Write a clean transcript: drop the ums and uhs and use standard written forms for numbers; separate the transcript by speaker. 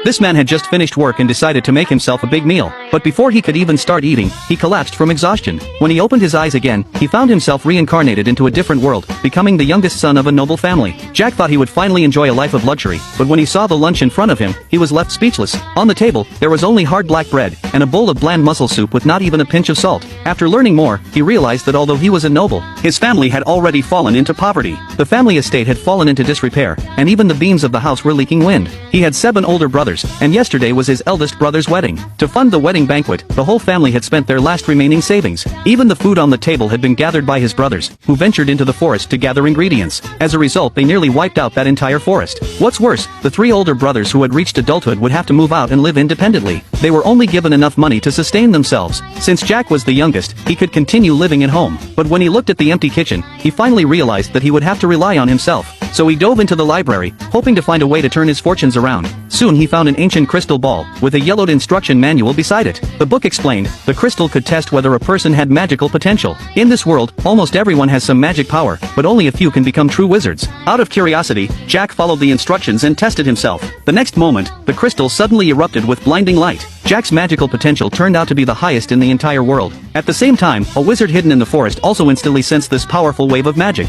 Speaker 1: This man had just finished work and decided to make himself a big meal, but before he could even start eating, he collapsed from exhaustion. When he opened his eyes again, he found himself reincarnated into a different world, becoming the youngest son of a noble family. Jack thought he would finally enjoy a life of luxury, but when he saw the lunch in front of him, he was left speechless. On the table, there was only hard black bread, and a bowl of bland mussel soup with not even a pinch of salt. After learning more, he realized that although he was a noble, his family had already fallen into poverty. The family estate had fallen into disrepair, and even the beams of the house were leaking wind. He had 7 older brothers, and yesterday was his eldest brother's wedding. To fund the wedding banquet, the whole family had spent their last remaining savings. Even the food on the table had been gathered by his brothers, who ventured into the forest to gather ingredients. As a result, they nearly wiped out that entire forest. What's worse, the 3 older brothers who had reached adulthood would have to move out and live independently. They were only given enough money to sustain themselves. Since Jack was the youngest, he could continue living at home. But when he looked at the empty kitchen, he finally realized that he would have to rely on himself. So he dove into the library, hoping to find a way to turn his fortunes around. Soon he found an ancient crystal ball, with a yellowed instruction manual beside it. The book explained, the crystal could test whether a person had magical potential. In this world, almost everyone has some magic power, but only a few can become true wizards. Out of curiosity, Jack followed the instructions and tested himself. The next moment, the crystal suddenly erupted with blinding light. Jack's magical potential turned out to be the highest in the entire world. At the same time, a wizard hidden in the forest also instantly sensed this powerful wave of magic.